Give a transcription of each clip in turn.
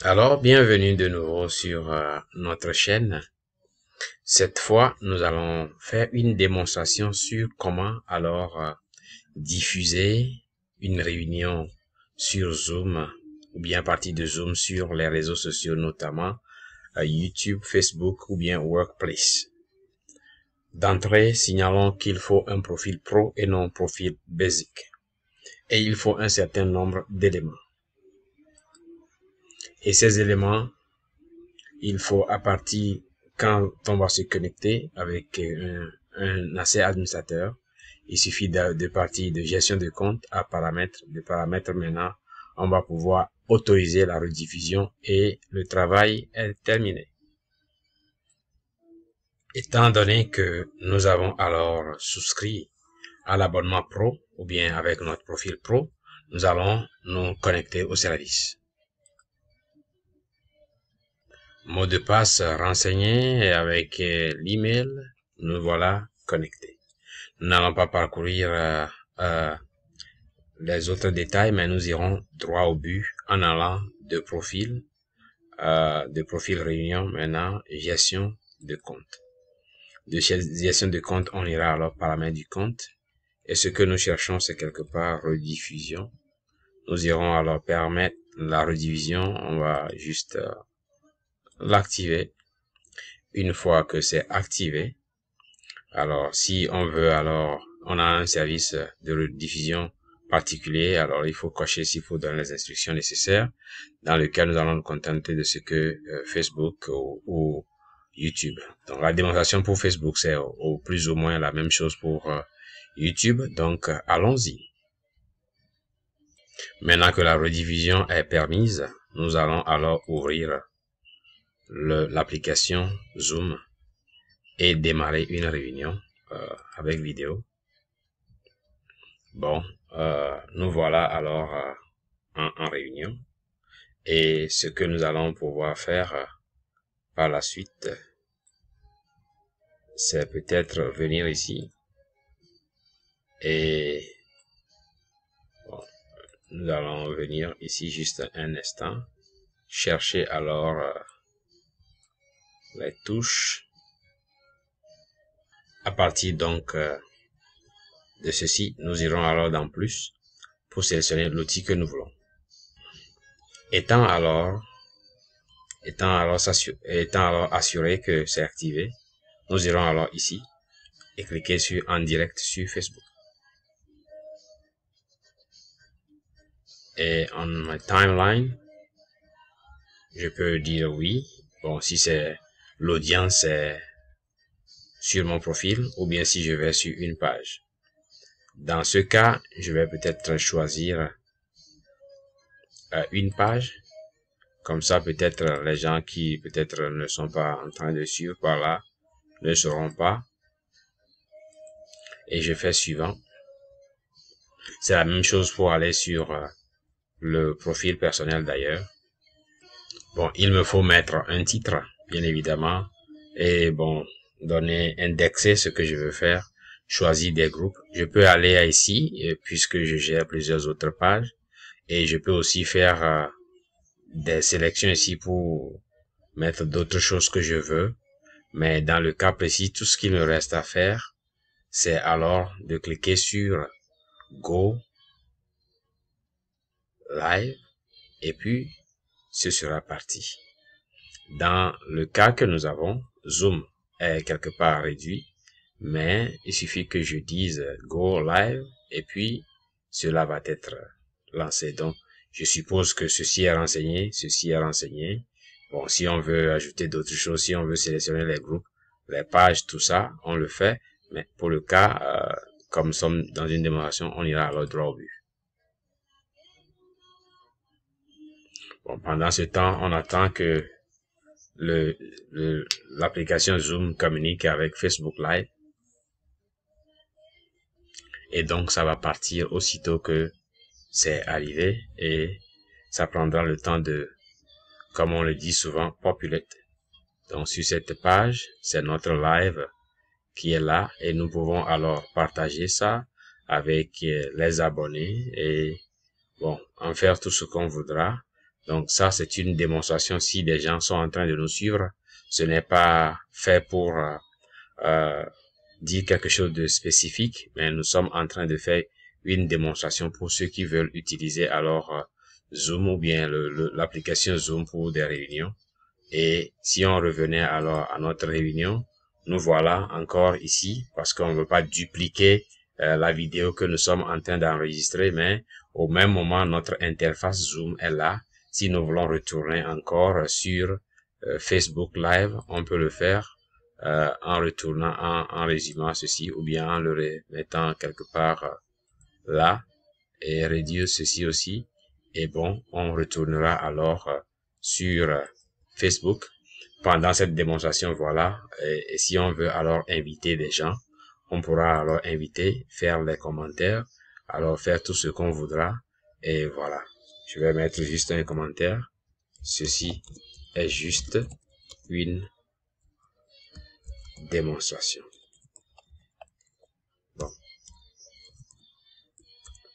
Alors, bienvenue de nouveau sur notre chaîne. Cette fois, nous allons faire une démonstration sur comment diffuser une réunion sur Zoom ou bien à partir de Zoom sur les réseaux sociaux, notamment YouTube, Facebook ou bien Workplace. D'entrée, signalons qu'il faut un profil pro et non profil basic. Et il faut un certain nombre d'éléments. Et ces éléments, il faut à partir quand on va se connecter avec un accès administrateur, il suffit de partir de gestion de compte à paramètres. De paramètres maintenant, on va pouvoir autoriser la rediffusion et le travail est terminé. Étant donné que nous avons alors souscrit à l'abonnement pro ou bien avec notre profil pro, nous allons nous connecter au service. Mot de passe renseigné et avec l'email, nous voilà connectés. Nous n'allons pas parcourir les autres détails, mais nous irons droit au but en allant de profil réunion, maintenant gestion de compte. De gestion de compte, on ira alors paramètres du compte. Et ce que nous cherchons, c'est quelque part rediffusion. Nous irons alors permettre la rediffusion. On va juste l'activer. Une fois que c'est activé, alors si on veut, alors on a un service de rediffusion particulier, alors il faut cocher s'il faut donner les instructions nécessaires, dans lequel nous allons nous contenter de ce que Facebook ou YouTube. Donc la démonstration pour Facebook, c'est au plus ou moins la même chose pour YouTube, donc allons-y. Maintenant que la rediffusion est permise, nous allons alors ouvrir l'application Zoom et démarrer une réunion avec vidéo. Bon, nous voilà alors en réunion. Et ce que nous allons pouvoir faire par la suite, c'est peut-être venir ici et bon, nous allons venir ici juste un instant, chercher alors les touches. À partir donc de ceci, nous irons alors dans plus pour sélectionner l'outil que nous voulons. Étant alors assuré que c'est activé, nous irons alors ici et cliquer sur en direct sur Facebook. Et en my timeline, je peux dire oui. Bon, si c'est l'audience sur mon profil ou bien si je vais sur une page. Dans ce cas, je vais peut-être choisir une page. Comme ça, peut-être les gens qui peut-être ne sont pas en train de suivre par là ne sauront pas. Et je fais suivant. C'est la même chose pour aller sur le profil personnel d'ailleurs. Bon, il me faut mettre un titre, bien évidemment. Et bon, indexer ce que je veux faire. Choisir des groupes. Je peux aller ici, puisque je gère plusieurs autres pages. Et je peux aussi faire des sélections ici pour mettre d'autres choses que je veux. Mais dans le cas précis, tout ce qu'il me reste à faire, c'est alors de cliquer sur Go Live et puis ce sera parti. Dans le cas que nous avons, Zoom est quelque part réduit, mais il suffit que je dise Go Live et puis cela va être lancé. Donc, je suppose que ceci est renseigné. Bon, si on veut ajouter d'autres choses, si on veut sélectionner les groupes, les pages, tout ça, on le fait. Mais pour le cas, comme nous sommes dans une démonstration, on ira alors droit au but. Bon, pendant ce temps, on attend que l'application Zoom communique avec Facebook Live. Et donc, ça va partir aussitôt que c'est arrivé et ça prendra le temps de, comme on le dit souvent, populate. Donc, sur cette page, c'est notre live qui est là et nous pouvons alors partager ça avec les abonnés et bon, en faire tout ce qu'on voudra. Donc ça, c'est une démonstration. Si des gens sont en train de nous suivre, ce n'est pas fait pour dire quelque chose de spécifique, mais nous sommes en train de faire une démonstration pour ceux qui veulent utiliser alors Zoom ou bien l'application Zoom pour des réunions. Et si on revenait alors à notre réunion, nous voilà encore ici parce qu'on ne veut pas dupliquer la vidéo que nous sommes en train d'enregistrer, mais au même moment, notre interface Zoom est là. Si nous voulons retourner encore sur Facebook Live, on peut le faire en retournant, en résumant ceci ou bien en le remettant quelque part là et réduire ceci aussi. Et bon, on retournera alors sur Facebook pendant cette démonstration, voilà. Et si on veut alors inviter des gens, on pourra alors inviter, faire les commentaires, alors faire tout ce qu'on voudra. Et voilà. Je vais mettre juste un commentaire. Ceci est juste une démonstration. Bon.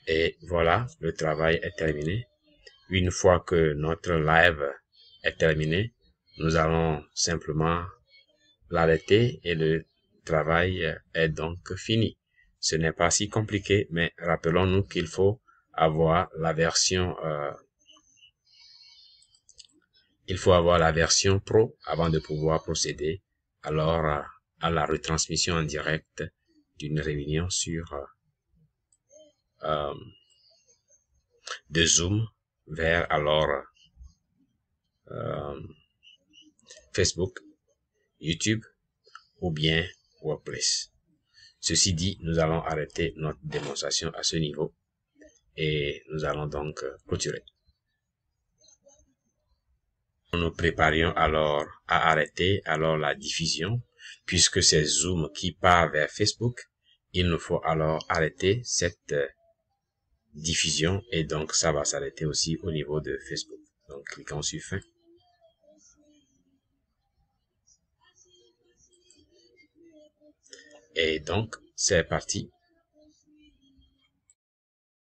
Et voilà, le travail est terminé. Une fois que notre live est terminé, nous allons simplement l'arrêter et le travail est donc fini. Ce n'est pas si compliqué, mais rappelons-nous qu'il faut avoir la version pro avant de pouvoir procéder alors à la retransmission en direct d'une réunion sur de Zoom vers alors Facebook, YouTube ou bien Workplace. Ceci dit, nous allons arrêter notre démonstration à ce niveau et nous allons donc clôturer. Nous préparions alors à arrêter alors la diffusion puisque c'est Zoom qui part vers Facebook. Il nous faut alors arrêter cette diffusion et donc ça va s'arrêter aussi au niveau de Facebook. Donc cliquons sur fin. Et donc c'est parti.